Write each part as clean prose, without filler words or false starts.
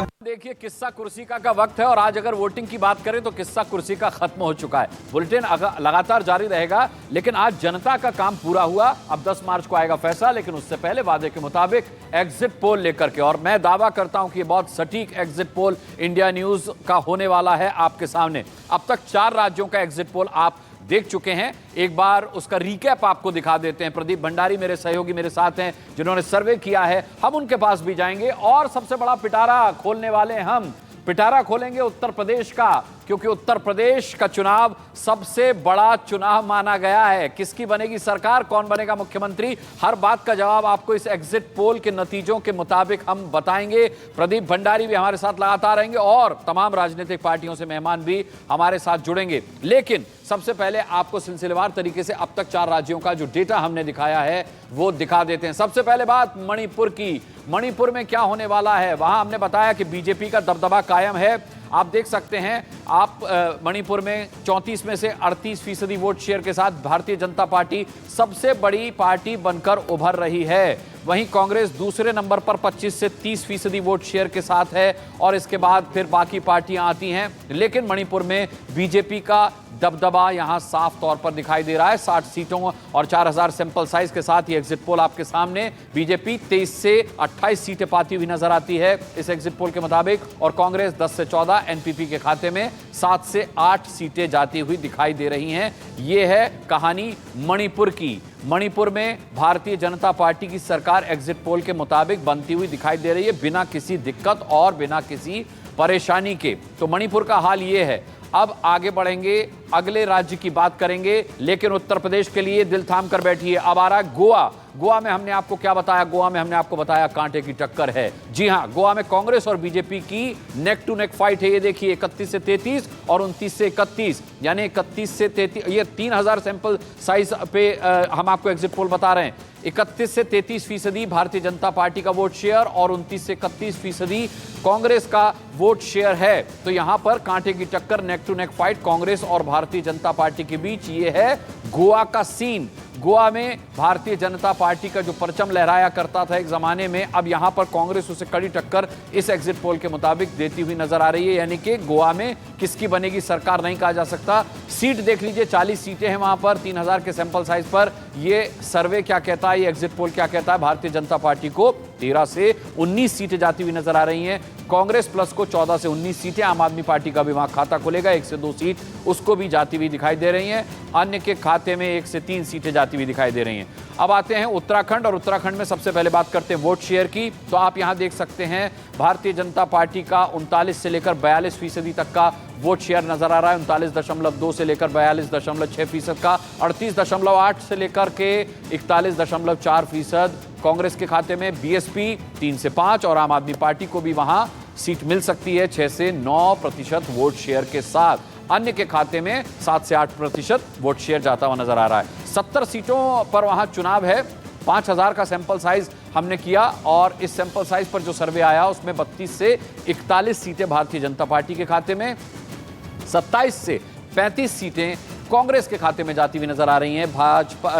देखिए, किस्सा कुर्सी का वक्त है और आज अगर वोटिंग की बात करें तो किस्सा कुर्सी का खत्म हो चुका है। बुलेटिन लगातार जारी रहेगा, लेकिन आज जनता का काम पूरा हुआ। अब 10 मार्च को आएगा फैसला, लेकिन उससे पहले वादे के मुताबिक एग्जिट पोल लेकर के, और मैं दावा करता हूं कि ये बहुत सटीक एग्जिट पोल इंडिया न्यूज का होने वाला है आपके सामने। अब तक 4 राज्यों का एग्जिट पोल आप देख चुके हैं। एक बार उसका रिकैप आपको दिखा देते हैं। प्रदीप भंडारी मेरे सहयोगी मेरे साथ हैं, जिन्होंने सर्वे किया है। हम उनके पास भी जाएंगे और सबसे बड़ा पिटारा खोलने वाले हैं। हम पिटारा खोलेंगे उत्तर प्रदेश का, क्योंकि उत्तर प्रदेश का चुनाव सबसे बड़ा चुनाव माना गया है। किसकी बनेगी सरकार, कौन बनेगा मुख्यमंत्री, हर बात का जवाब आपको इस एग्जिट पोल के नतीजों के मुताबिक हम बताएंगे। प्रदीप भंडारी भी हमारे साथ लगातार रहेंगे और तमाम राजनीतिक पार्टियों से मेहमान भी हमारे साथ जुड़ेंगे। लेकिन सबसे पहले आपको सिलसिलेवार तरीके से अब तक 4 राज्यों का जो डेटा हमने दिखाया है वो दिखा देते हैं। सबसे पहले बात मणिपुर की। मणिपुर में क्या होने वाला है, वहां हमने बताया कि बीजेपी का दबदबा कायम है। आप देख सकते हैं, आप मणिपुर में 34 में से 38% वोट शेयर के साथ भारतीय जनता पार्टी सबसे बड़ी पार्टी बनकर उभर रही है। वहीं कांग्रेस दूसरे नंबर पर 25 से 30% वोट शेयर के साथ है और इसके बाद फिर बाकी पार्टियां आती हैं। लेकिन मणिपुर में बीजेपी का दबदबा यहां साफ तौर पर दिखाई दे रहा है। 60 सीटों और 4000 सैंपल साइज के साथ ये एग्जिट पोल आपके सामने। बीजेपी 23 से 28 सीटें पाती हुई नजर आती है इस एग्जिट पोल के मुताबिक, और कांग्रेस 10 से 14, एनपीपी के खाते में 7 से 8 सीटें जाती हुई दिखाई दे रही हैं। ये है कहानी मणिपुर की। मणिपुर में भारतीय जनता पार्टी की सरकार एग्जिट पोल के मुताबिक बनती हुई दिखाई दे रही है, बिना किसी दिक्कत और बिना किसी परेशानी के। तो मणिपुर का हाल ये है। अब आगे बढ़ेंगे, अगले राज्य की बात करेंगे, लेकिन उत्तर प्रदेश के लिए दिल थाम कर बैठिए। अब आ रहा है गोवा। गोवा में हमने आपको क्या बताया, गोवा में हमने आपको बताया कांटे की टक्कर है। जी हां, गोवा में कांग्रेस और बीजेपी की नेक टू नेक फाइट है। ये देखिए, 31 से 33 और 29 से 31, यानी 31 से 33, ये 3000 सैंपल साइज पे हम आपको एग्जिट पोल बता रहे हैं। 31 से 33% भारतीय जनता पार्टी का वोट शेयर और 29 से 31% कांग्रेस का वोट शेयर है। तो यहां पर कांटे की टक्कर, neck to neck fight Congress और भारतीय जनता पार्टी के बीच। ये है गोवा का सीन। गोवा में भारतीय जनता पार्टी का जो परचम लहराया करता था एक जमाने में, अब यहां पर कांग्रेस उसे कड़ी टक्कर इस एग्जिट पोल के मुताबिक देती हुई नजर आ रही है। यानी कि गोवा में किसकी बनेगी सरकार नहीं कहा जा सकता। सीट देख लीजिए, 40 सीटें हैं वहां पर 3000 के सैंपल साइज पर। ये सर्वे क्या कहता है, ये एग्जिट पोल क्या कहता है, भारतीय जनता पार्टी को 13 से 19 सीटें जाती हुई नजर आ रही हैं। कांग्रेस प्लस को 14 से 19 सीटें। आम आदमी पार्टी का भी वहां खाता खुलेगा, 1 से 2 सीट उसको भी जाती हुई दिखाई दे रही हैं। अन्य के खाते में 1 से 3 सीटें जाती हुई दिखाई दे रही हैं। अब आते हैं उत्तराखंड, और उत्तराखंड में सबसे पहले बात करते हैं वोट शेयर की। तो आप यहां देख सकते हैं, भारतीय जनता पार्टी का 39 से लेकर 42% तक का वोट शेयर नजर आ रहा है। 39.2 से लेकर 42.6% का, 38.8 से लेकर के 41.4% कांग्रेस के खाते में। बीएसपी 3 से 5 और आम आदमी पार्टी को भी वहां सीट मिल सकती है 6 से 9% वोट शेयर के साथ। अन्य के खाते में 7 से 8% वोट शेयर जाता हुआ नजर आ रहा है। 70 सीटों पर वहां चुनाव है। 5000 का सैंपल साइज हमने किया और इस सैंपल साइज पर जो सर्वे आया उसमें 32 से 41 सीटें भारतीय जनता पार्टी के खाते में, 27 से 35 सीटें कांग्रेस के खाते में जाती हुई नजर आ रही हैं। भाजपा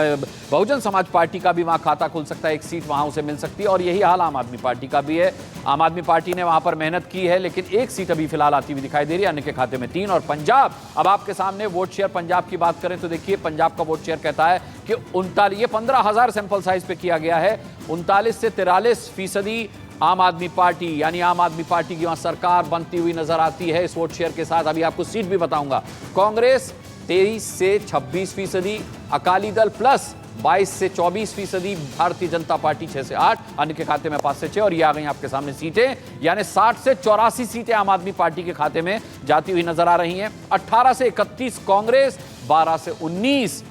बहुजन समाज पार्टी का भी वहां खाता खुल सकता है, 1 सीट वहां उसे मिल सकती है, और यही हाल आम आदमी पार्टी का भी है। आम आदमी पार्टी ने वहां पर मेहनत की है, लेकिन 1 सीट अभी फिलहाल आती हुई दिखाई दे रही है, अन्य के खाते में 3। और पंजाब, अब आपके सामने वोट शेयर पंजाब की बात करें तो देखिए, पंजाब का वोट शेयर कहता है कि 39, ये 15,000 सैंपल साइज पे किया गया है। 39 से 43% आम आदमी पार्टी, यानी आम आदमी पार्टी की वहां सरकार बनती हुई नजर आती है इस वोट शेयर के साथ। अभी आपको सीट भी बताऊंगा। कांग्रेस 23 से 26%, अकाली दल प्लस 22 से 24%, भारतीय जनता पार्टी 6 से 8, अन्य के खाते में 5 से 6, और ये आ गई आपके सामने सीटें, यानी 60 से 84 सीटें आम आदमी पार्टी के खाते में जाती हुई नजर आ रही हैं। 18 से 31 कांग्रेस, 12 से 19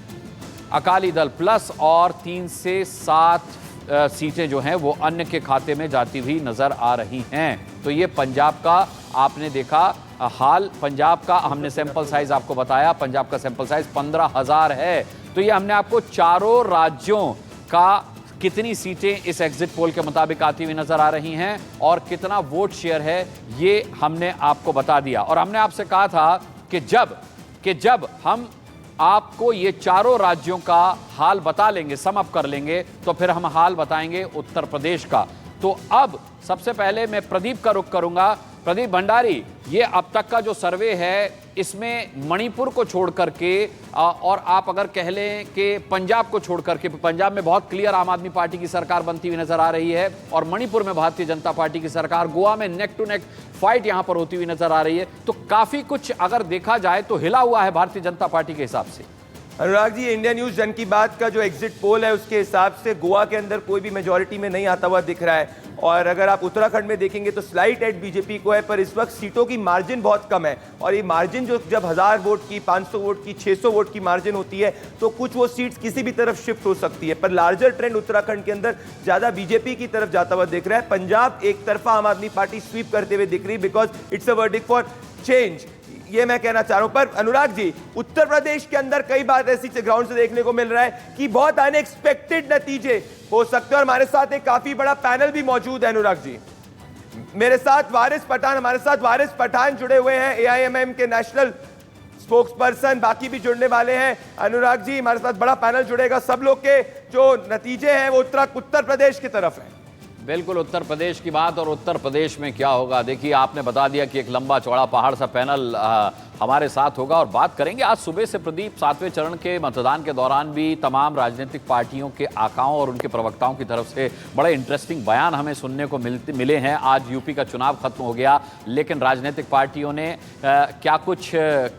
अकाली दल प्लस, और 3 से 7 सीटें जो हैं वो अन्य के खाते में जाती हुई नजर आ रही हैं। तो ये पंजाब का आपने देखा हाल। पंजाब का हमने सैंपल साइज आपको बताया, पंजाब का सैंपल साइज 15,000 है। तो ये हमने आपको चारों राज्यों का कितनी सीटें इस एग्जिट पोल के मुताबिक आती हुई नजर आ रही हैं और कितना वोट शेयर है, ये हमने आपको बता दिया। और हमने आपसे कहा था कि जब हम आपको ये चारों राज्यों का हाल बता लेंगे, सम अप कर लेंगे, तो फिर हम हाल बताएंगे उत्तर प्रदेश का। तो अब सबसे पहले मैं प्रदीप का रुख करूंगा। प्रदीप भंडारी, ये अब तक का जो सर्वे है इसमें मणिपुर को छोड़ करके और आप अगर कह लें कि पंजाब को छोड़ करके, पंजाब में बहुत क्लियर आम आदमी पार्टी की सरकार बनती हुई नजर आ रही है और मणिपुर में भारतीय जनता पार्टी की सरकार, गोवा में नेक टू नेक फाइट यहां पर होती हुई नजर आ रही है। तो काफी कुछ अगर देखा जाए तो हिला हुआ है भारतीय जनता पार्टी के हिसाब से। अनुराग जी, इंडिया न्यूज जन की बात का जो एग्जिट पोल है उसके हिसाब से गोवा के अंदर कोई भी मेजोरिटी में नहीं आता हुआ दिख रहा है। और अगर आप उत्तराखंड में देखेंगे तो स्लाइट एड बीजेपी को है, पर इस वक्त सीटों की मार्जिन बहुत कम है। और ये मार्जिन जो जब 1000 वोट की, 500 वोट की, 600 वोट की मार्जिन होती है तो कुछ वो सीट्स किसी भी तरफ शिफ्ट हो सकती है। पर लार्जर ट्रेंड उत्तराखंड के अंदर ज्यादा बीजेपी की तरफ जाता हुआ दिख रहा है। पंजाब एक तरफा आम आदमी पार्टी स्वीप करते हुए दिख रही है, because it's a verdict for change, ये मैं कहना चाह रहा हूं। पर अनुराग जी, उत्तर प्रदेश के अंदर कई बार ऐसी ग्राउंड से देखने को मिल रहा है कि बहुत अनएक्सपेक्टेड नतीजे हो सकते हैं। और हमारे साथ एक काफी बड़ा पैनल भी मौजूद है अनुराग जी। मेरे साथ वारिस पठान जुड़े हुए हैं, एआईएमएम के नेशनल स्पोक्स पर्सन, बाकी भी जुड़ने वाले हैं। अनुराग जी, हमारे साथ बड़ा पैनल जुड़ेगा। सब लोग के जो नतीजे हैं वो उत्तर प्रदेश की तरफ है। बिल्कुल, उत्तर प्रदेश की बात और उत्तर प्रदेश में क्या होगा, देखिए आपने बता दिया कि एक लंबा चौड़ा पहाड़ सा पैनल हमारे साथ होगा और बात करेंगे। आज सुबह से प्रदीप 7वें चरण के मतदान के दौरान भी तमाम राजनीतिक पार्टियों के आकाओं और उनके प्रवक्ताओं की तरफ से बड़े इंटरेस्टिंग बयान हमें सुनने को मिले हैं। आज यूपी का चुनाव खत्म हो गया, लेकिन राजनीतिक पार्टियों ने क्या कुछ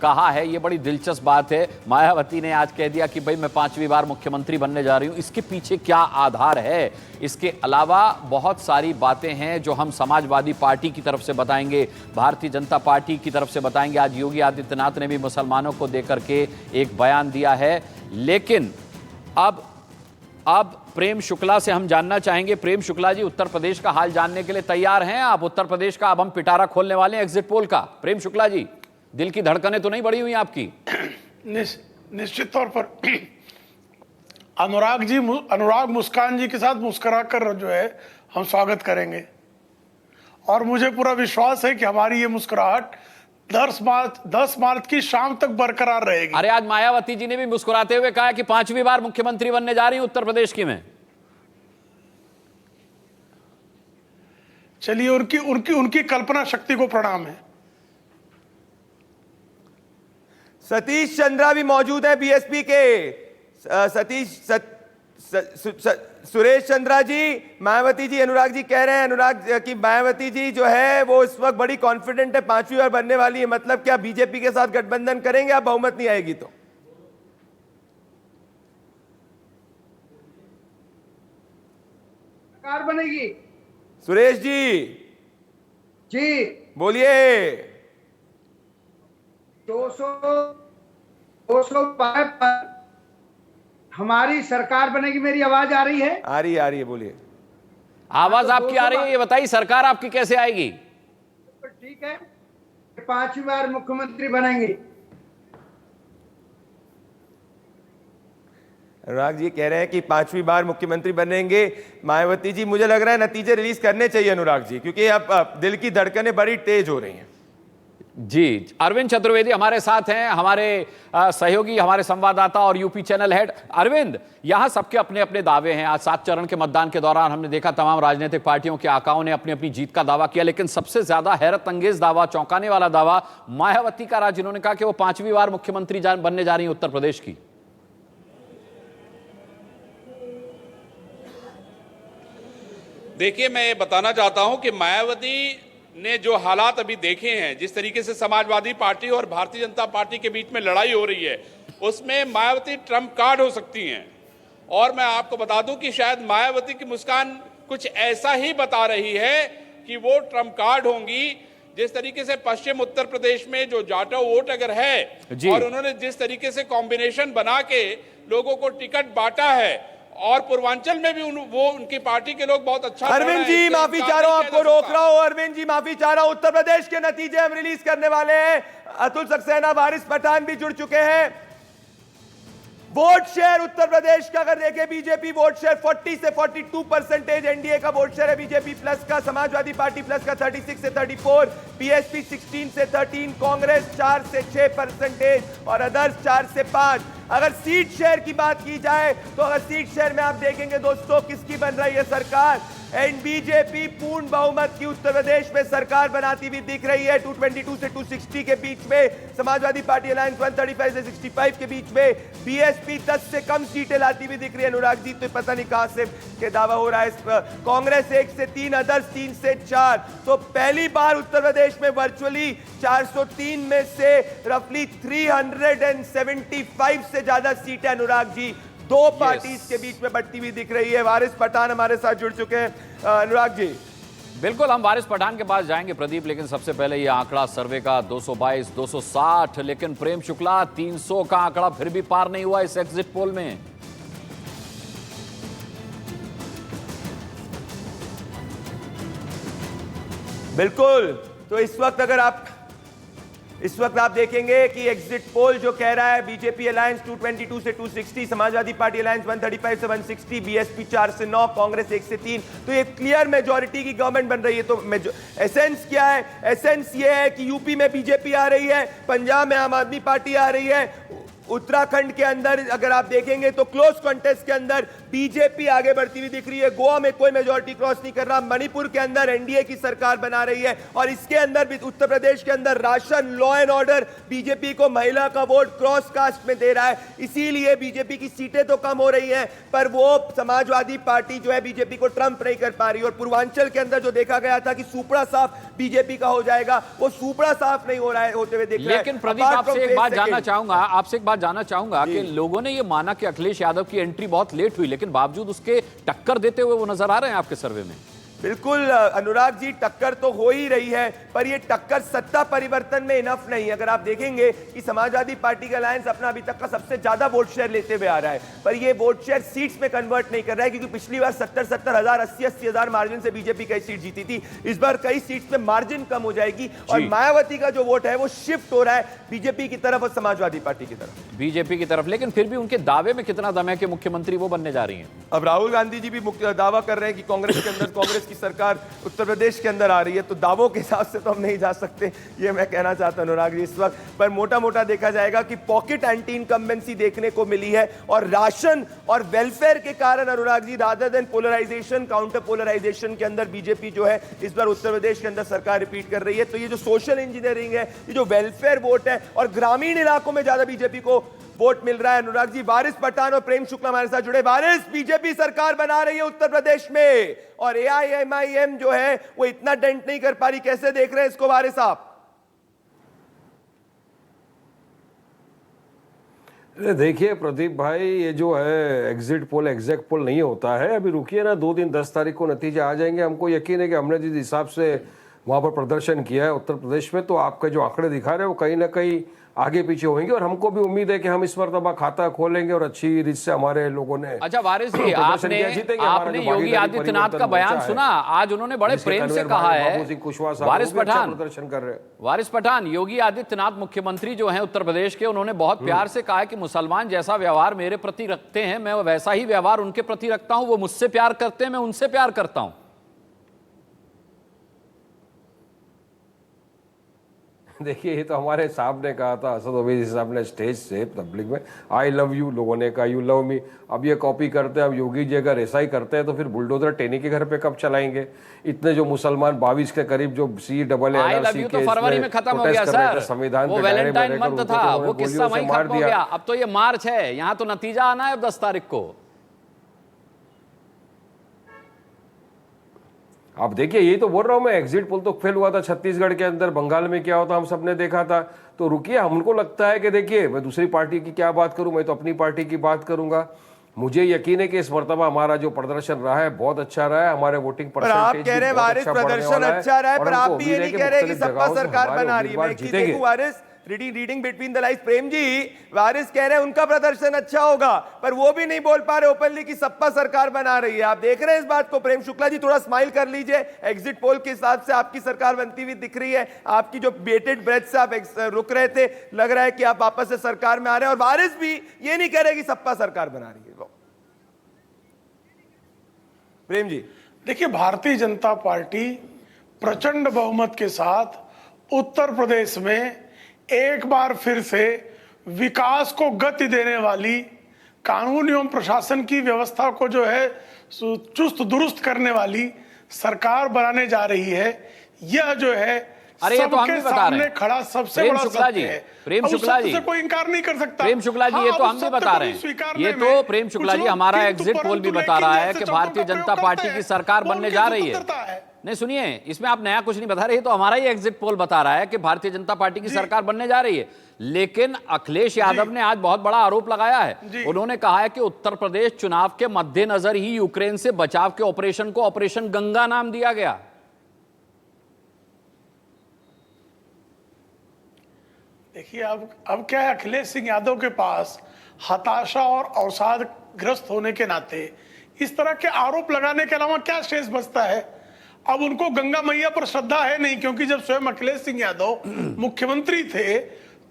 कहा है, ये बड़ी दिलचस्प बात है। मायावती ने आज कह दिया कि भाई मैं 5वीं बार मुख्यमंत्री बनने जा रही हूँ। इसके पीछे क्या आधार है? इसके अलावा बहुत सारी बातें हैं जो हम समाजवादी पार्टी की तरफ से बताएंगे, भारतीय जनता पार्टी की तरफ से बताएंगे। आज योगी आदित्यनाथ ने भी मुसलमानों को देकर के एक बयान दिया है। लेकिन अब प्रेम शुक्ला से हम जानना चाहेंगे। प्रेम शुक्ला जी, उत्तर प्रदेश का हाल जानने के लिए तैयार हैं आप? उत्तर प्रदेश का अब हम पिटारा खोलने वाले हैं एग्जिट पोल का। प्रेम शुक्ला जी, दिल की धड़कनें तो नहीं बढ़ी हुई आपकी? निश्चित तौर पर अनुराग मुस्कान जी के साथ मुस्कुरा कर जो है हम स्वागत करेंगे। और मुझे पूरा विश्वास है कि हमारी ये मुस्कुराहट 10 मार्च की शाम तक बरकरार रहेगी। अरे आज मायावती जी ने भी मुस्कुराते हुए कहा कि 5वीं बार मुख्यमंत्री बनने जा रही हूं उत्तर प्रदेश की मैं। चलिए, उनकी कल्पना शक्ति को प्रणाम है। सतीश चंद्रा भी मौजूद है बीएसपी के। सुरेश चंद्रा जी, मायावती जी, अनुराग जी कह रहे हैं अनुराग कि मायावती जी जो है वो इस वक्त बड़ी कॉन्फिडेंट है, 5वीं बार बनने वाली है। मतलब क्या बीजेपी के साथ गठबंधन करेंगे आप, बहुमत नहीं आएगी तो? सरकार बनेगी। सुरेश जी बोलिए। 200 पर हमारी सरकार बनेगी। मेरी आवाज आ रही है? आ रही है, बोलिए। आवाज आपकी आ रही है, ये बताइए सरकार आपकी कैसे आएगी? ठीक है, 5वीं बार मुख्यमंत्री बनेंगे। अनुराग जी कह रहे हैं कि 5वीं बार मुख्यमंत्री बनेंगे। मायावती जी, मुझे लग रहा है नतीजे रिलीज करने चाहिए अनुराग जी, क्योंकि अब दिल की धड़कनें बड़ी तेज हो रही हैं। जी, अरविंद चतुर्वेदी हमारे साथ हैं, हमारे सहयोगी, हमारे संवाददाता और यूपी चैनल हेड। अरविंद, यहां सबके अपने अपने दावे हैं। आज 7 चरण के मतदान के दौरान हमने देखा तमाम राजनीतिक पार्टियों के आकाओं ने अपनी अपनी जीत का दावा किया, लेकिन सबसे ज्यादा हैरत अंगेज दावा, चौंकाने वाला दावा मायावती का रहा, जिन्होंने कहा कि वो 5वीं बार मुख्यमंत्री बनने जा रही है उत्तर प्रदेश की। देखिए, मैं ये बताना चाहता हूं कि मायावती ने जो हालात अभी देखे हैं, जिस तरीके से समाजवादी पार्टी और भारतीय जनता पार्टी के बीच में लड़ाई हो रही है, उसमें मायावती ट्रम्प कार्ड हो सकती हैं। और मैं आपको बता दूं कि शायद मायावती की मुस्कान कुछ ऐसा ही बता रही है कि वो ट्रम्प कार्ड होंगी। जिस तरीके से पश्चिम उत्तर प्रदेश में जो जाटो वोट अगर है और उन्होंने जिस तरीके से कॉम्बिनेशन बना के लोगों को टिकट बांटा है, और पूर्वांचल में भी उनकी पार्टी के लोग बहुत अच्छा। अरविंद जी, माफी चाह रहा हूं, आपको रोक रहा हूं। अरविंद जी, माफी चाह रहा हूं। उत्तर प्रदेश के नतीजे हम रिलीज करने वाले हैं। अतुल सक्सेना, वारिस पठान भी जुड़ चुके हैं। वोट शेयर उत्तर प्रदेश का अगर देखें, बीजेपी वोट शेयर 40 से 42%, एनडीए का वोट शेयर है बीजेपी प्लस का, समाजवादी पार्टी प्लस का 36 से 34, बीएसपी 16 से 13, कांग्रेस 4 से 6% और अदर्स 4 से 5। अगर सीट शेयर की बात की जाए तो अगर सीट शेयर में आप देखेंगे दोस्तों किसकी बन रही है सरकार, एंड बीजेपी पूर्ण बहुमत की उत्तर प्रदेश में सरकार बनाती हुई दिख रही है। 222 से 260 के बीच में, समाजवादी पार्टी अलायंस 135 से 65 के बीच में, बीएसपी 10 से कम सीटें लाती हुई दिख रही है। अनुराग जी, तो पता नहीं कहां से के दावा हो रहा है। कांग्रेस 1 से 3, अदर्स 3 से 4। तो पहली बार उत्तर प्रदेश में वर्चुअली 403 में से रफली 375 से ज्यादा सीटें अनुराग जी दो पार्टीज के बीच में बढ़ती हुई दिख रही है। वारिस पठान हमारे साथ जुड़ चुके हैं। अनुराग जी, बिल्कुल, हम वारिस पठान के पास जाएंगे प्रदीप, लेकिन सबसे पहले ये आंकड़ा सर्वे का 222, 260, लेकिन प्रेम शुक्ला 300 का आंकड़ा फिर भी पार नहीं हुआ इस एग्जिट पोल में। बिल्कुल, तो इस वक्त आप देखेंगे कि एग्जिट पोल जो कह रहा है बीजेपी अलायंस 222 से 260, समाजवादी पार्टी अलायंस 135 से 160, बीएसपी 4 से 9, कांग्रेस 1 से 3, तो एक क्लियर मेजॉरिटी की गवर्नमेंट बन रही है। तो एसेंस क्या है? एसेंस ये है कि यूपी में बीजेपी आ रही है, पंजाब में आम आदमी पार्टी आ रही है, उत्तराखंड के अंदर अगर आप देखेंगे तो क्लोज कॉन्टेस्ट के अंदर बीजेपी आगे बढ़ती हुई दिख रही है। गोवा में कोई मेजॉरिटी क्रॉस नहीं कर रहा, मणिपुर के अंदर एनडीए की सरकार बना रही है, और इसके अंदर भी उत्तर प्रदेश के अंदर ration, law and order BJP को महिला का वोट क्रॉस कास्ट में दे रहा है। इसीलिए बीजेपी की सीटें तो कम हो रही हैं, पर वो समाजवादी पार्टी जो है बीजेपी को ट्रंप नहीं कर पा रही। और पूर्वांचल के अंदर जो देखा गया था कि सुपड़ा साफ बीजेपी का हो जाएगा, वो सुपड़ा साफ नहीं हो रहा है, होते हुए देख रहा है। लेकिन प्रदीप, आपसे एक बात जानना चाहूंगा कि लोगों ने ये माना कि अखिलेश यादव की एंट्री बहुत लेट हुई, लेकिन बावजूद उसके टक्कर देते हुए वो नजर आ रहे हैं आपके सर्वे में। बिल्कुल अनुराग जी, टक्कर तो हो ही रही है, पर ये टक्कर सत्ता परिवर्तन में इनफ नहीं है। अगर आप देखेंगे कि समाजवादी पार्टी का अलायंस अपना अभी तक का सबसे ज्यादा वोट शेयर लेते हुए आ रहा है, पर ये वोट शेयर सीट्स में कन्वर्ट नहीं कर रहा है, क्योंकि पिछली बार 70,000, 80,000 मार्जिन से बीजेपी कई सीट जीती थी। इस बार कई सीट्स में मार्जिन कम हो जाएगी, और मायावती का जो वोट है वो शिफ्ट हो रहा है बीजेपी की तरफ और समाजवादी पार्टी की तरफ। लेकिन फिर भी उनके दावे में कितना दम है कि मुख्यमंत्री वो बनने जा रही हैं? अब राहुल गांधी जी भी दावा कर रहे हैं कि कांग्रेस के अंदर कांग्रेस की सरकार उत्तर प्रदेश के अंदर आ रही है, तो दावों के हिसाब से तो हम नहीं जा सकते, ये मैं कहना चाहता हूं अनुराग जी इस वक्त। पर मोटा मोटा देखा जाएगा कि पॉकेट एंटी इनकम्बेंसी देखने को मिली है, और राशन और वेलफेयर के कारण Anurag ji, rather than polarisation, counter polarisation के अंदर बीजेपी जो है इस बार उत्तर प्रदेश के अंदर सरकार रिपीट कर रही है। तो ये जो सोशल इंजीनियरिंग है, ये जो वेलफेयर वोट है, और ग्रामीण इलाकों में ज्यादा बीजेपी को वोट मिल रहा है। अनुराग जी, वारिस पठान और प्रेम शुक्ला हमारे साथ जुड़े। वारिस, बीजेपी सरकार बना रही है उत्तर प्रदेश में, और एआईएमआईएम जो है वो इतना डेंट नहीं कर पा रही, कैसे देख रहे हैं इसको वारिस आप? देखिए प्रदीप भाई, ये जो है एग्जिट पोल एग्जैक्ट पोल नहीं होता है। अभी रुकिए ना, 2 दिन 10 तारीख को नतीजे आ जाएंगे। हमको यकीन है कि हमने जिस हिसाब से वहां पर प्रदर्शन किया है उत्तर प्रदेश में, तो आपके जो आंकड़े दिखा रहे हैं वो कहीं ना कहीं आगे पीछे होंगे, और हमको भी उम्मीद है कि हम इस मरतबा खाता खोलेंगे और अच्छी रीत से हमारे लोगों ने। अच्छा वारिस जी, आपने योगी आदित्यनाथ का बयान सुना? आज उन्होंने बड़े प्रेम से कहा है, वारिस पठान, योगी आदित्यनाथ मुख्यमंत्री जो हैं उत्तर प्रदेश के, उन्होंने बहुत प्यार से कहा है कि मुसलमान जैसा व्यवहार मेरे प्रति रखते हैं, मैं वैसा ही व्यवहार उनके प्रति रखता हूं। वो मुझसे प्यार करते हैं, मैं उनसे प्यार करता हूं। देखिए, ये तो हमारे साहब ने कहा था, असद ओवैसी साहब ने स्टेज से पब्लिक में, आई लव यू, लोगों ने कहा यू लव मी। अब ये कॉपी करते हैं। अब योगी जी अगर ऐसा ही करते हैं तो फिर बुलडोजर टेनी के घर पे कब चलाएंगे? इतने जो मुसलमान 22 के करीब जो CAA तो फरवरी में खत्म हो गया सर, संविधान वो वैलेंटाइन मंथ था, वो किस्सा वहीं खत्म हो गया। अब तो ये मार्च है, यहाँ तो नतीजा आना है 10 तारीख को। आप देखिए, यही तो बोल रहा हूं मैं, एग्जिट पोल तो फेल हुआ था छत्तीसगढ़ के अंदर, बंगाल में क्या होता हम सबने देखा था। तो रुकिए, हमको लगता है कि देखिए, मैं दूसरी पार्टी की क्या बात करूं, मैं तो अपनी पार्टी की बात करूंगा। मुझे यकीन है कि इस मर्तबा हमारा जो प्रदर्शन रहा है बहुत अच्छा रहा है, हमारे वोटिंग परसेंटेज। आप कह रहे हैं वारिस प्रदर्शन अच्छा रहा है, पर आप भी ये नहीं कह रहे कि सपा सरकार बना रही है। वारिस, reading between the lines, Prem ji, वारिस कह रहे हैं उनका प्रदर्शन अच्छा होगा, पर वो भी नहीं बोल पा रहे ओपनली कि सपा सरकार बना रही है। आप देख रहे हैं इस बात को? प्रेम शुक्ला जी, थोड़ा स्माइल कर लीजिए। एग्जिट पोल के हिसाब से आपकी सरकार बनती हुई दिख रही है। आपकी जो बेटेड ब्रेथ से आप रुक रहे थे, लग रहा है कि आप वापस से सरकार में आ रहे हैं। और वारिस भी ये नहीं कह रहे कि सपा सरकार बना रही है। प्रेम जी, देखिए, भारतीय जनता पार्टी प्रचंड बहुमत के साथ उत्तर प्रदेश में एक बार फिर से विकास को गति देने वाली, कानून एवं प्रशासन की व्यवस्था को जो है चुस्त दुरुस्त करने वाली सरकार बनाने जा रही है। यह जो है अरे ये तो हम भी सबके बता रहे सामने हैं। खड़ा सबसे प्रेम बड़ा शुक्ला सत्य जी, है। प्रेम अब उस शुक्ला सत्य जी, से कोई इनकार नहीं कर सकता। प्रेम शुक्ला जी, ये हाँ, तो अब हम उस भी सत्य बता को रहे भी हैं। स्वीकारने ये में तो प्रेम शुक्ला कुछ जी लोग हमारा किंतु एग्जिट पोल भी परंतु बता रहा लेकिन है जैसे कि शब्दों भारतीय का जनता प्रयोग पार्टी करते की हैं, सरकार वो बनने उनकी जा रही है। स्वतंत्रता है। नहीं सुनिए, इसमें आप नया कुछ नहीं बता रहे, तो हमारा ही एग्जिट पोल बता रहा है कि भारतीय जनता पार्टी की सरकार बनने जा रही है। लेकिन अखिलेश यादव ने आज बहुत बड़ा आरोप लगाया है। उन्होंने कहा है कि उत्तर प्रदेश चुनाव के मद्देनजर ही यूक्रेन से बचाव के ऑपरेशन को ऑपरेशन गंगा नाम दिया गया। देखिए, अब क्या है, अखिलेश सिंह यादव के पास हताशा और अवसादग्रस्त होने के नाते इस तरह के आरोप लगाने के अलावा क्या शेष बचता है। अब उनको गंगा मैया पर श्रद्धा है नहीं, क्योंकि जब स्वयं अखिलेश सिंह यादव मुख्यमंत्री थे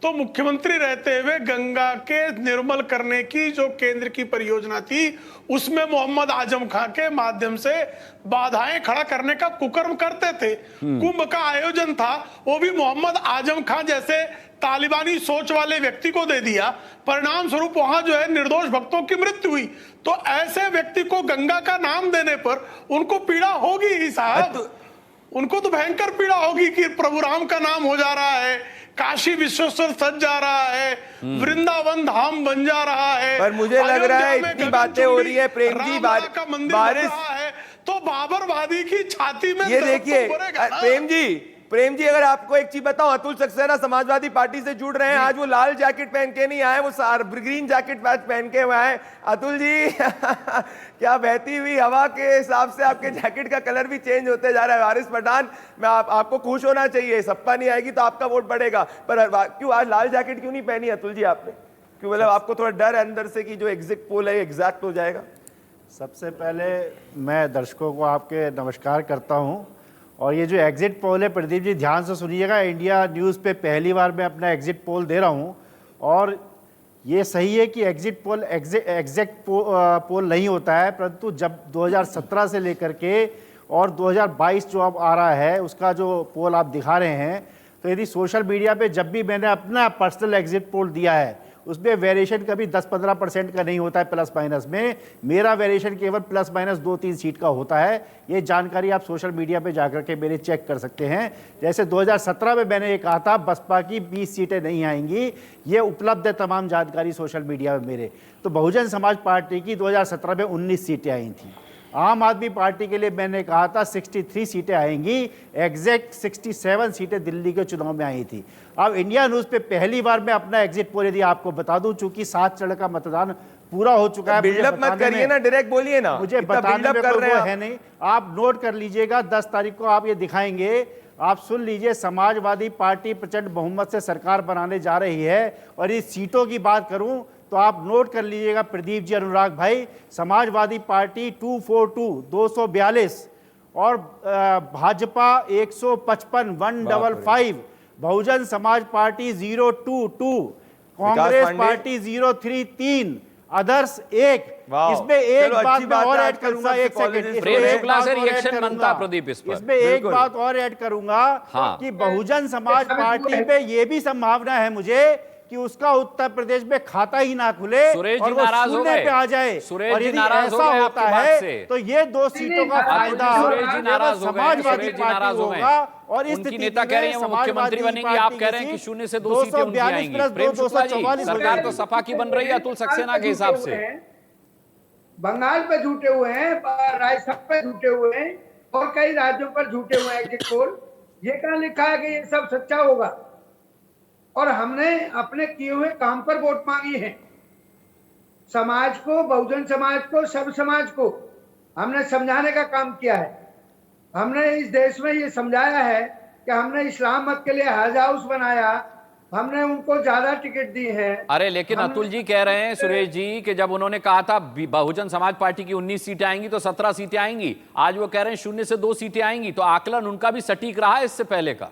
तो मुख्यमंत्री रहते हुए गंगा के निर्मल करने की जो केंद्र की परियोजना थी उसमें मोहम्मद आजम खां के माध्यम से बाधाएं खड़ा करने का कुकर्म करते थे। कुंभ का आयोजन था, वो भी मोहम्मद आजम खां जैसे तालिबानी सोच वाले व्यक्ति को दे दिया। परिणाम स्वरूप वहां जो है निर्दोष भक्तों की मृत्यु हुई। तो ऐसे व्यक्ति को गंगा का नाम देने पर उनको पीड़ा होगी ही साहब। उनको तो भयंकर पीड़ा होगी कि प्रभु राम का नाम हो जा रहा है, काशी विश्वेश्वर सज जा रहा है, वृंदावन धाम बन जा रहा है। पर मुझे लग रहा है इतनी बातें हो रही है प्रेम जी, का मंदिर बन रहा है, तो बाबरवादी की छाती में ये दर्द देखिए तो भरेगा ना। प्रेम जी अगर आपको एक चीज बताऊं, अतुल सक्सेना समाजवादी पार्टी से जुड़ रहे हैं। आज वो लाल जैकेट पहन के नहीं आए, वो ग्रीन जैकेट पहन के हुए आए। अतुल जी क्या बहती हुई हवा के हिसाब से आपके जैकेट का कलर भी चेंज होते जा रहा है। वारिस पठान, मैं आपको खुश होना चाहिए, सपा नहीं आएगी तो आपका वोट बढ़ेगा, पर क्यों आज लाल जैकेट क्यों नहीं पहनी अतुल जी आपने? क्यों, मतलब आपको थोड़ा डर है अंदर से कि जो एग्जिट पोल है एग्जैक्ट हो जाएगा? सबसे पहले मैं दर्शकों को आपके नमस्कार करता हूं। और ये जो एग्जिट पोल है, प्रदीप जी ध्यान से सुनिएगा, इंडिया न्यूज़ पे पहली बार मैं अपना एग्जिट पोल दे रहा हूं। और ये सही है कि एग्जिट पोल एग्जैक्ट पोल नहीं होता है, परंतु जब 2017 से लेकर के और 2022 जो अब आ रहा है उसका जो पोल आप दिखा रहे हैं, तो यदि सोशल मीडिया पे जब भी मैंने अपना पर्सनल एग्जिट पोल दिया है उसमें वेरिएशन कभी 10-15% का नहीं होता है प्लस माइनस में। मेरा वेरिएशन केवल प्लस माइनस 2-3 सीट का होता है। ये जानकारी आप सोशल मीडिया पे जाकर के मेरे चेक कर सकते हैं। जैसे 2017 में मैंने ये कहा था बसपा की 20 सीटें नहीं आएंगी, ये उपलब्ध है तमाम जानकारी सोशल मीडिया में मेरे। तो बहुजन समाज पार्टी की 2017 में 19 सीटें आई थी। आम आदमी पार्टी के लिए मैंने कहा था 63 सीटें आएंगी, एग्जैक्ट 67 सीटें दिल्ली के चुनाव में आई थी। अब इंडिया न्यूज़ पे पहली बार मैं अपना एग्जिट पोल यदि आपको बता दूं, चूंकि 7 चरण का मतदान पूरा हो चुका है। बिल्डअप मत करिए ना, डायरेक्ट बोलिए ना, मुझे बताने में कोई वो है नहीं। आप नोट कर लीजिएगा, 10 तारीख को आप ये दिखाएंगे। आप सुन लीजिए, समाजवादी पार्टी प्रचंड बहुमत से सरकार बनाने जा रही है। और इस सीटों की बात करूं तो आप नोट कर लीजिएगा प्रदीप जी, अनुराग भाई, समाजवादी पार्टी 242 और Bhajpa 155 155, Bahujan Samaj party 022, Congress party 033, others 1। इसमें एक बात मैं और ऐड करूंगा, एक सेकंड, प्रेम शुक्ला से रिएक्शन बनता प्रदीप इस पर। इसमें एक बात और ऐड करूंगा कि बहुजन समाज पार्टी पे ये भी संभावना है मुझे कि उसका उत्तर प्रदेश में खाता ही ना खुले और वो शून्य पे आ जाए। और यदि ऐसा होता है तो ये 2 सीटों का फायदा समाजवादी पार्टी होगा। और इस स्थिति नेता कह रहे हैं वो मुख्यमंत्री बनेंगे, आप कह रहे हैं कि 0 से 2 सीटें उनकी आएंगी। प्रेम शुक्ला जी, सरकार तो सपा की बन रही है अतुल सक्सेना के हिसाब से। बंगाल पे झूठे हुए हैं, राजस्थान पे झूठे हुए हैं और कई राज्यों पर झूठे हुए हैं एग्जिट पोल। ये कहाँ लिखा है कि ये सब सच्चा होगा? और हमने अपने किए हुए काम पर वोट मांगी है। समाज को, बहुजन समाज को, सब समाज को हमने समझाने का काम किया है। हमने इस देश में ये समझाया है कि हमने इस्लाम मत के लिए हज हाउस बनाया, हमने उनको ज्यादा टिकट दी है। अरे लेकिन अतुल जी कह रहे हैं, सुरेश जी, कि जब उन्होंने कहा था बहुजन समाज पार्टी की 19 सीटें आएंगी तो 17 सीटें आएंगी, आज वो कह रहे हैं 0 से 2 सीटें आएंगी, तो आकलन उनका भी सटीक रहा है इससे पहले का?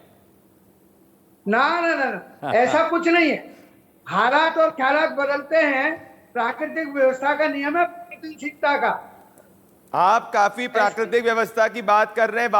ना ना ना, ऐसा कुछ नहीं है। हालात और ख्यालात बदलते हैं, प्राकृतिक व्यवस्था का नियम है गतिशीलता का। आप काफी प्राकृतिक व्यवस्था की बात कर रहे हैं।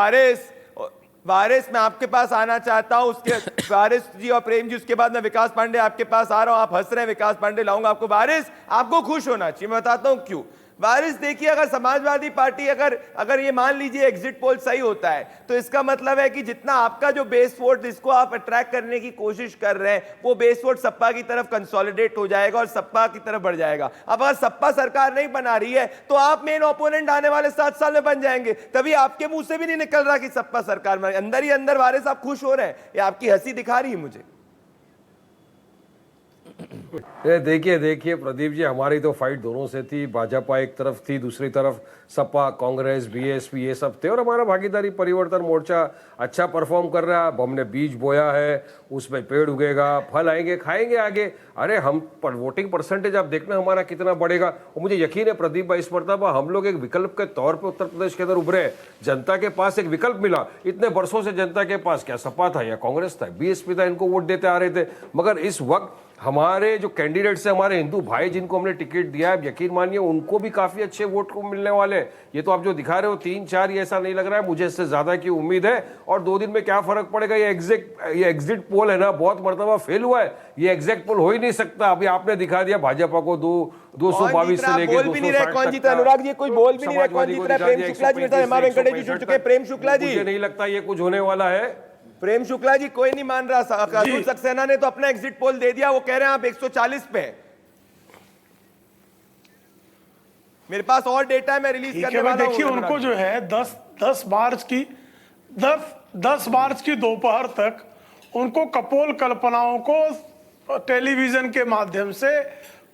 वारिस मैं आपके पास आना चाहता हूं, उसके वारिस जी और प्रेम जी, उसके बाद मैं विकास पांडे आपके पास आ रहा हूं। आप हंस रहे हैं, विकास पांडे लाऊंगा आपको। वारिस, आपको खुश होना चाहिए, मैं बताता हूं क्यों। वारिस देखिए, अगर समाजवादी पार्टी अगर ये मान लीजिए एग्जिट पोल सही होता है तो इसका मतलब है कि जितना आपका जो बेस वोट जिसको आप अट्रैक्ट करने की कोशिश कर रहे हैं वो बेस वोट सपा की तरफ कंसोलिडेट हो जाएगा और सपा की तरफ बढ़ जाएगा। अब अगर सपा सरकार नहीं बना रही है तो आप मेन ओपोनेंट आने वाले 7 साल में बन जाएंगे। तभी आपके मुंह से भी नहीं निकल रहा कि सपा सरकार में, अंदर ही अंदर वारिस आप खुश हो रहे हैं, ये आपकी हंसी दिखा रही है मुझे। देखिए प्रदीप जी, हमारी तो फाइट दोनों से थी। भाजपा एक तरफ थी, दूसरी तरफ सपा, कांग्रेस, बीएसपी ये सब थे और हमारा भागीदारी परिवर्तन मोर्चा अच्छा परफॉर्म कर रहा है। अब हमने बीज बोया है, उसमें पेड़ उगेगा, फल आएंगे, खाएंगे आगे। अरे हम वोटिंग परसेंटेज आप देखना हमारा कितना बढ़ेगा। और मुझे यकीन है प्रदीप भाई प्रताप, हम लोग एक विकल्प के तौर पर उत्तर प्रदेश के अंदर उभरे। जनता के पास एक विकल्प मिला। इतने वर्षों से जनता के पास क्या सपा था या कांग्रेस था, बीएसपी था, इनको वोट देते आ रहे थे। मगर इस वक्त हमारे जो कैंडिडेट्स हैं, हमारे हिंदू भाई जिनको हमने टिकट दिया है, यकीन मानिए उनको भी काफी अच्छे वोट को मिलने वाले। ये तो आप जो दिखा रहे हो 3-4, ये ऐसा नहीं लग रहा है, मुझे इससे ज्यादा की उम्मीद है। और 2 दिन में क्या फर्क पड़ेगा, ये एग्जिट पोल है ना, बहुत मर्तबा फेल हुआ है। ये एग्जैक्ट पोल हो ही नहीं सकता। अभी आपने दिखा दिया भाजपा को 222 से लेकर 260 कौन जीता? अनुराग जी कोई बोल भी नहीं रहे, कौन जीत रहा है? प्रेम शुक्ला जी मेरे हेमा वेंकटेश जी जुड़ चुके हैं। प्रेम शुक्ला जी, मुझे नहीं लगता ये कुछ होने वाला है। प्रेम शुक्ला जी कोई नहीं मान रहा। अतुल सक्सेना ने तो अपना एग्जिट पोल दे दिया, वो कह रहे हैं आप 140 पे। मेरे पास और डेटा है, मैं रिलीज करने वाला हूं। देखिए उनको जो है 10 मार्च की दोपहर तक उनको कपोल कल्पनाओं को टेलीविजन के माध्यम से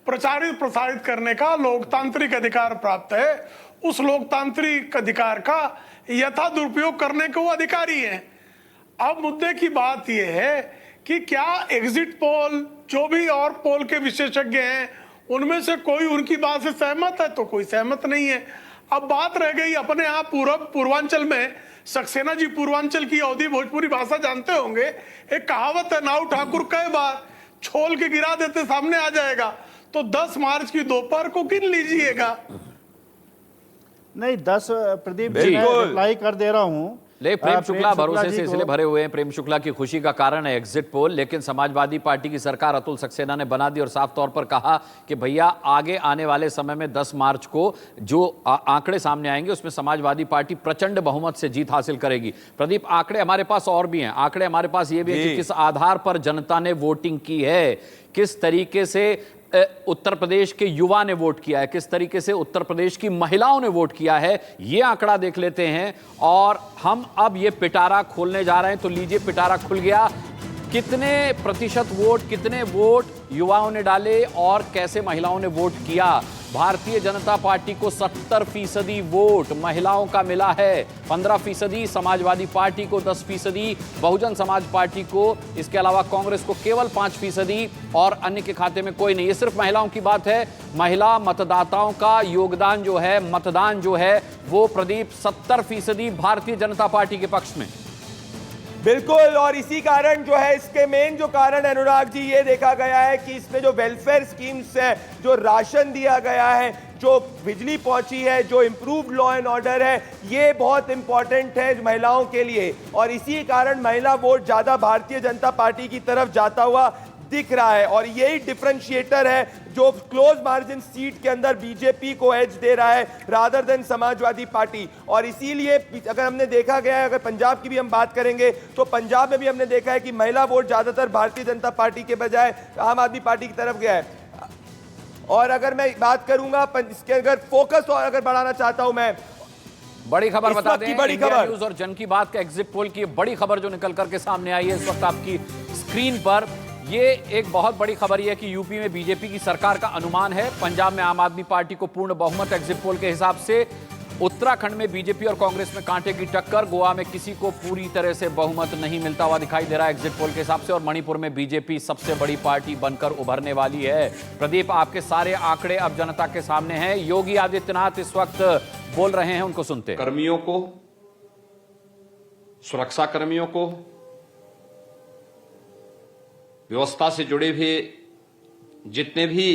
प्रसारित करने का लोकतांत्रिक अधिकार प्राप्त है। उस लोकतांत्रिक अधिकार का यथा दुरुपयोग करने के वो अधिकारी हैं। अब मुद्दे की बात यह है कि क्या एग्जिट पोल, जो भी और पोल के विशेषज्ञ हैं, उनमें से कोई उनकी बात से सहमत है तो कोई सहमत नहीं है। अब बात रह गई अपने यहाँ पूर्वांचल में। सक्सेना जी पूर्वांचल की अवधी भोजपुरी भाषा जानते होंगे। एक कहावत है, नाउ ठाकुर कई बार छोल के गिरा देते सामने आ जाएगा। तो 10 मार्च की दोपहर को गिन लीजिएगा। नहीं, 10 प्रदीप जी मैं रिप्लाई कर दे रहा हूँ। ले प्रेम शुक्ला भरोसे से इसलिए भरे हुए हैं। प्रेम शुक्ला की खुशी का कारण है एग्जिट पोल, लेकिन समाजवादी पार्टी की सरकार अतुल सक्सेना ने बना दी और साफ तौर पर कहा कि भैया आगे आने वाले समय में 10 मार्च को जो आंकड़े सामने आएंगे उसमें समाजवादी पार्टी प्रचंड बहुमत से जीत हासिल करेगी। प्रदीप, आंकड़े हमारे पास और भी हैं। आंकड़े हमारे पास ये भी है कि किस आधार पर जनता ने वोटिंग की है, किस तरीके से उत्तर प्रदेश के युवा ने वोट किया है, किस तरीके से उत्तर प्रदेश की महिलाओं ने वोट किया है, ये आंकड़ा देख लेते हैं। और हम अब ये पिटारा खोलने जा रहे हैं। तो लीजिए, पिटारा खुल गया। कितने प्रतिशत वोट, कितने वोट युवाओं ने डाले और कैसे महिलाओं ने वोट किया। भारतीय जनता पार्टी को 70% वोट महिलाओं का मिला है, 15%, समाजवादी पार्टी को 10%, बहुजन समाज पार्टी को, इसके अलावा कांग्रेस को केवल 5% और अन्य के खाते में कोई नहीं। ये सिर्फ महिलाओं की बात है। महिला मतदाताओं का योगदान जो है, मतदान जो है, वो प्रदीप 70% भारतीय जनता पार्टी के पक्ष में। बिल्कुल, और इसी कारण जो है, इसके मेन जो कारण अनुराग जी ये देखा गया है कि इसमें जो वेलफेयर स्कीम्स है, जो राशन दिया गया है, जो बिजली पहुंची है, जो इंप्रूव्ड लॉ एंड ऑर्डर है, ये बहुत इंपॉर्टेंट है महिलाओं के लिए। और इसी कारण महिला वोट ज्यादा भारतीय जनता पार्टी की तरफ जाता हुआ दिख रहा है। और यही डिफरेंशिएटर है जो क्लोज मार्जिन सीट के अंदर बीजेपी को एज दे रहा है रादर देन समाजवादी पार्टी। और इसीलिए अगर हमने देखा गया है, अगर पंजाब की भी हम बात करेंगे तो पंजाब में भी हमने देखा है कि महिला वोट ज्यादातर भारतीय जनता पार्टी के बजाय आम आदमी पार्टी की तरफ गया है। और अगर मैं बात करूंगा इसके अगर फोकस और अगर बढ़ाना चाहता हूं मैं, बड़ी खबर बता दें, बड़ी इंडिया खबर न्यूज और जन की बात का एग्जिट पोल की बड़ी खबर जो निकल करके सामने आई है इस वक्त आपकी स्क्रीन पर। ये एक बहुत बड़ी खबर यह है कि यूपी में बीजेपी की सरकार का अनुमान है, पंजाब में आम आदमी पार्टी को पूर्ण बहुमत एग्जिट पोल के हिसाब से, उत्तराखंड में बीजेपी और कांग्रेस में कांटे की टक्कर, गोवा में किसी को पूरी तरह से बहुमत नहीं मिलता हुआ दिखाई दे रहा है एग्जिट पोल के हिसाब से, और मणिपुर में बीजेपी सबसे बड़ी पार्टी बनकर उभरने वाली है। प्रदीप, आपके सारे आंकड़े अब जनता के सामने हैं। योगी आदित्यनाथ इस वक्त बोल रहे हैं, उनको सुनते हैं। कर्मियों को, सुरक्षा कर्मियों को, व्यवस्था से जुड़े हुए जितने भी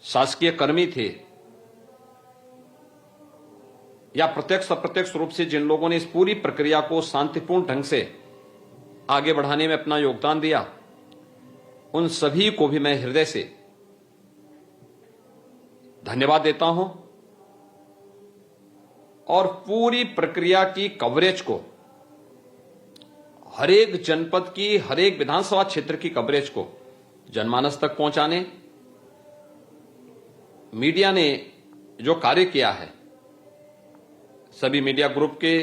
शासकीय कर्मी थे या प्रत्यक्ष अप्रत्यक्ष रूप से जिन लोगों ने इस पूरी प्रक्रिया को शांतिपूर्ण ढंग से आगे बढ़ाने में अपना योगदान दिया, उन सभी को भी मैं हृदय से धन्यवाद देता हूं और पूरी प्रक्रिया की कवरेज को, हर एक जनपद की, हर एक विधानसभा क्षेत्र की कवरेज को जनमानस तक पहुंचाने मीडिया ने जो कार्य किया है, सभी मीडिया ग्रुप के,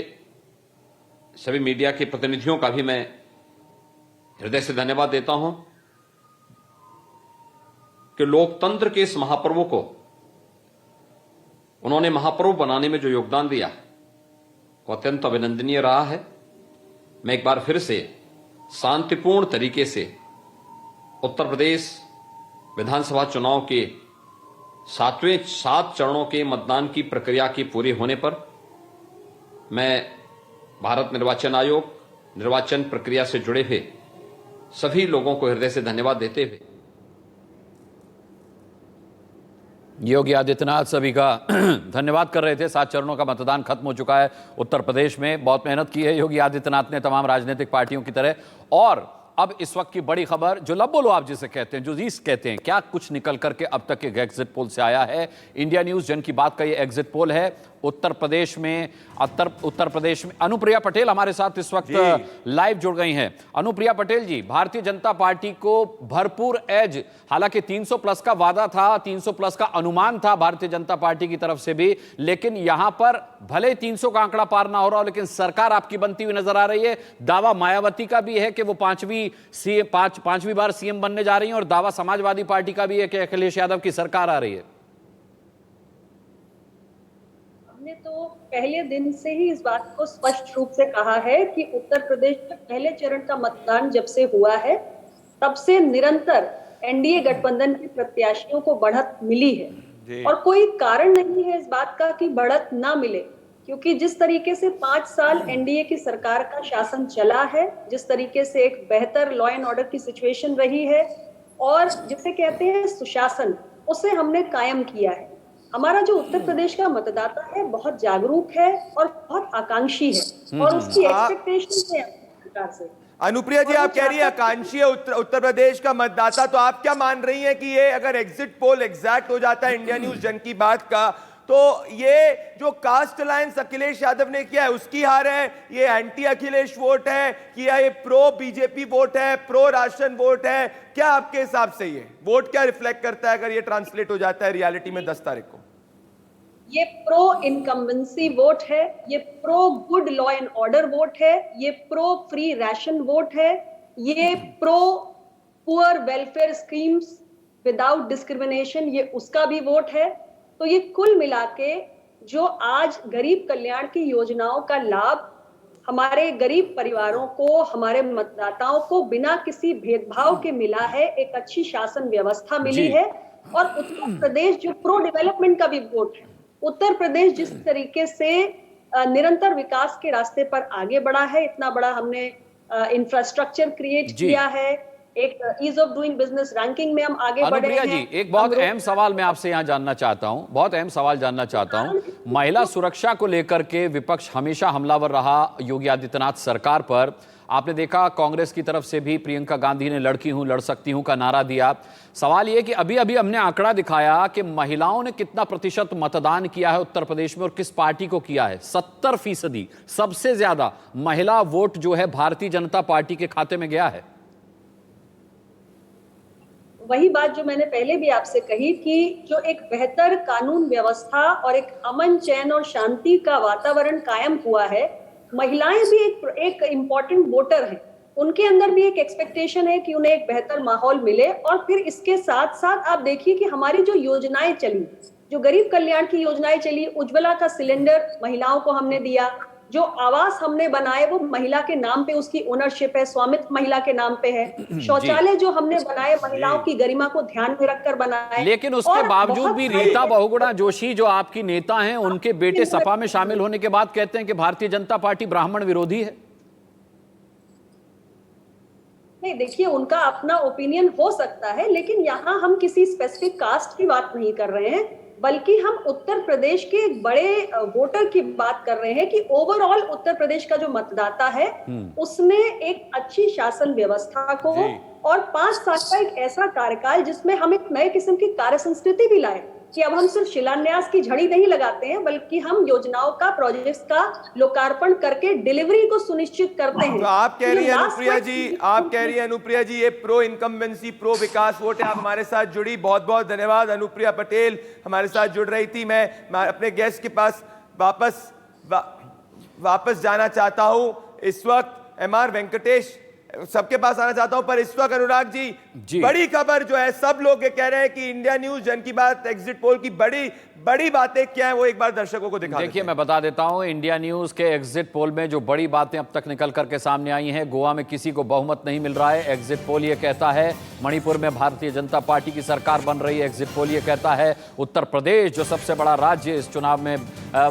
सभी मीडिया के प्रतिनिधियों का भी मैं हृदय से धन्यवाद देता हूं कि लोकतंत्र के इस महापर्व को उन्होंने महापर्व बनाने में जो योगदान दिया वो अत्यंत अभिनंदनीय रहा है। मैं एक बार फिर से शांतिपूर्ण तरीके से उत्तर प्रदेश विधानसभा चुनाव के 7 चरणों के मतदान की प्रक्रिया की पूरी होने पर मैं भारत निर्वाचन आयोग, निर्वाचन प्रक्रिया से जुड़े हुए सभी लोगों को हृदय से धन्यवाद देते हुए योगी आदित्यनाथ सभी का धन्यवाद कर रहे थे। 7 चरणों का मतदान खत्म हो चुका है उत्तर प्रदेश में। बहुत मेहनत की है योगी आदित्यनाथ ने, तमाम राजनीतिक पार्टियों की तरह। और अब इस वक्त की बड़ी खबर, जो लब बोलो आप जिसे कहते हैं, जो रीस कहते हैं, क्या कुछ निकल करके अब तक के एग्जिट पोल से आया है। इंडिया न्यूज जन की बात का ये एग्जिट पोल है। उत्तर प्रदेश में अनुप्रिया पटेल हमारे साथ इस वक्त लाइव जुड़ गई हैं। अनुप्रिया पटेल जी, भारतीय जनता पार्टी को भरपूर एज, हालांकि 300 प्लस का वादा था, 300 प्लस का अनुमान था भारतीय जनता पार्टी की तरफ से भी, लेकिन यहां पर भले 300 का आंकड़ा पार ना हो रहा हो, लेकिन सरकार आपकी बनती हुई नजर आ रही है। दावा मायावती का भी है कि वो पांचवी बार सीएम बनने जा रही हैं, और दावा समाजवादी पार्टी का भी है कि अखिलेश यादव की सरकार आ रही है। हमने तो पहले दिन से ही इस बात को स्पष्ट रूप से कहा है कि उत्तर प्रदेश में पहले चरण का मतदान जब से हुआ है, तब से निरंतर एनडीए गठबंधन के प्रत्याशियों को बढ़त मिली है, और कोई कारण नहीं है इस बात का कि बढ़त ना मिले, क्योंकि जिस तरीके से 5 साल एनडीए की सरकार का शासन चला है, जिस तरीके से एक बेहतर लॉ एंड ऑर्डर की सिचुएशन रही है, और जिसे कहते हैं सुशासन, उसे हमने कायम किया है। हमारा जो उत्तर प्रदेश का मतदाता है बहुत जागरूक है और बहुत आकांक्षी है, और उसकी एक्सपेक्टेशन है सरकार से। अनुप्रिया जी, आप कह रही है आकांक्षी है उत्तर प्रदेश का मतदाता, तो आप क्या मान रही हैं कि ये अगर एग्जिट पोल एग्जैक्ट हो जाता है इंडिया न्यूज जन की बात का, तो ये जो कास्ट अलायंस अखिलेश यादव ने किया है उसकी हार है, ये एंटी अखिलेश वोट है, कि या ये प्रो बीजेपी वोट है, प्रो राशन वोट है? क्या आपके हिसाब से ये वोट क्या रिफ्लेक्ट करता है अगर ये ट्रांसलेट हो जाता है रियलिटी में 10 तारीख को? ये प्रो इनकम्बेंसी वोट है, ये pro good law and order vote है, ये प्रो फ्री राशन वोट है, ये pro poor welfare schemes without discrimination, ये उसका भी वोट है। तो ये कुल मिलाके जो आज गरीब कल्याण की योजनाओं का लाभ हमारे गरीब परिवारों को, हमारे मतदाताओं को बिना किसी भेदभाव के मिला है, एक अच्छी शासन व्यवस्था मिली है। और उत्तर प्रदेश जो प्रो डेवलपमेंट का भी वोट है, उत्तर प्रदेश जिस तरीके से निरंतर विकास के रास्ते पर आगे बढ़ा है, इतना बड़ा हमने इंफ्रास्ट्रक्चर क्रिएट किया है, एक ease of doing business ranking में हम आगे बढ़े हैं। जी, एक बहुत अहम सवाल मैं आपसे यहां जानना चाहता हूं, बहुत अहम सवाल जानना चाहता हूं। महिला सुरक्षा को लेकर के विपक्ष हमेशा हमलावर रहा योगी आदित्यनाथ सरकार पर। आपने देखा कांग्रेस की तरफ से भी प्रियंका गांधी ने लड़की हूं, लड़ सकती हूं का नारा दिया। सवाल यह कि अभी अभी हमने आंकड़ा दिखाया कि महिलाओं ने कितना प्रतिशत मतदान किया है उत्तर प्रदेश में और किस पार्टी को किया है। 70%, सबसे ज्यादा महिला वोट जो है भारतीय जनता पार्टी के खाते में गया है। वही बात जो मैंने पहले भी आपसे कही कि जो एक बेहतर कानून व्यवस्था और एक अमन, चैन और शांति का वातावरण कायम हुआ है, महिलाएं भी एक इम्पोर्टेंट वोटर हैं, उनके अंदर भी एक एक्सपेक्टेशन है कि उन्हें एक बेहतर माहौल मिले। और फिर इसके साथ साथ आप देखिए कि हमारी जो योजनाएं चली, जो गरीब कल्याण की योजनाएं चली, उज्ज्वला का सिलेंडर महिलाओं को हमने दिया, जो आवास हमने बनाए वो महिला के नाम पे उसकी ओनरशिप है, स्वामित्व महिला के नाम पे है, शौचालय जो हमने बनाए महिलाओं की गरिमा को ध्यान में रखकर बनाए। लेकिन उसके बावजूद भी रीता बहुगुणा जोशी जो आपकी नेता हैं, उनके बेटे सपा में शामिल होने के बाद कहते हैं कि भारतीय जनता पार्टी ब्राह्मण विरोधी है। नहीं, देखिए, उनका अपना ओपिनियन हो सकता है, लेकिन यहाँ हम किसी स्पेसिफिक कास्ट की बात नहीं कर रहे हैं, बल्कि हम उत्तर प्रदेश के एक बड़े वोटर की बात कर रहे हैं कि ओवरऑल उत्तर प्रदेश का जो मतदाता है उसने एक अच्छी शासन व्यवस्था को और 5 साल का एक ऐसा कार्यकाल जिसमें हम एक नए किस्म की कार्य संस्कृति भी लाए, कि अब हम सिर्फ शिलान्यास की झड़ी नहीं लगाते हैं, बल्कि हम योजनाओं का, प्रोजेक्ट्स का लोकार्पण करके डिलीवरी को सुनिश्चित करते हैं। तो आप कह रही है जो अनुप्रिया last जी, week- आप कह रही है अनुप्रिया जी, ये प्रो इनकम्बेंसी, प्रो विकास वोट है। आप हमारे साथ जुड़ी, बहुत बहुत धन्यवाद। अनुप्रिया पटेल हमारे साथ जुड़ रही थी। मैं अपने गेस्ट के पास वापस जाना चाहता हूं। इस वक्त एमआर वेंकटेश सबके पास आना चाहता हूं, पर इस वक्त अनुराग जी, बड़ी खबर जो है, सब लोग ये कह रहे हैं कि इंडिया न्यूज जन की बात एग्जिट पोल की बड़ी बातें क्या है, वो एक बार दर्शकों को दिखा देखिए, मैं बता देता हूं, इंडिया न्यूज के एग्जिट पोल में जो बड़ी बातें अब तक निकल करके सामने आई हैं, गोवा में किसी को बहुमत नहीं मिल रहा है, एग्जिट पोल ये कहता है। मणिपुर में भारतीय जनता पार्टी की सरकार बन रही है, एग्जिट पोल ये कहता है। उत्तर प्रदेश जो सबसे बड़ा राज्य इस चुनाव में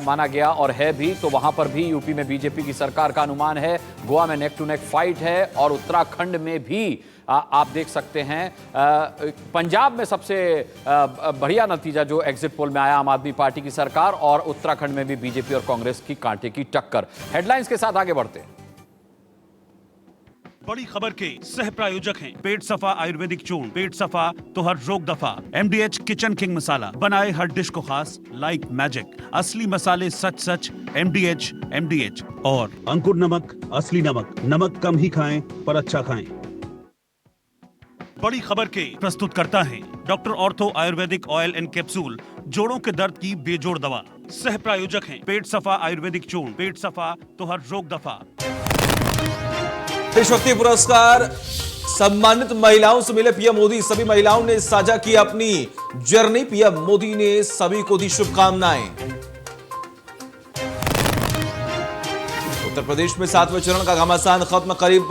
माना गया और है भी, तो वहां पर भी यूपी में बीजेपी की सरकार का अनुमान है। गोवा में नेक टू नेक फाइट है और उत्तराखंड में भी आप देख सकते हैं। पंजाब में सबसे बढ़िया नतीजा जो एग्जिट पोल में आया, आम आदमी पार्टी की सरकार, और उत्तराखंड में भी बीजेपी और कांग्रेस की कांटे की टक्कर। हेडलाइंस के साथ आगे बढ़ते हैं। बड़ी खबर के सह प्रायोजक हैं पेट सफा आयुर्वेदिक चूर्ण, पेट सफा तो हर रोग दफा। MDH किचन किंग मसाला बनाए हर डिश को खास लाइक मैजिक। असली मसाले सच सच, MDH। और अंकुर नमक, असली नमक, नमक कम ही खाएं पर अच्छा खाएं। बड़ी खबर के प्रस्तुत करता है doctor ortho Ayurvedic oil and capsule, जोड़ों के दर्द की बेजोड़ दवा। सह प्रायोजक हैं पेट सफा आयुर्वेदिक चूर्ण, पेट सफा तो हर रोग दफा। शक्ति पुरस्कार सम्मानित महिलाओं से मिले पीएम मोदी। सभी महिलाओं ने साझा की अपनी जर्नी। पीएम मोदी ने सभी को दी शुभकामनाएं। उत्तर प्रदेश में 7वें चरण का घमासान खत्म, करीब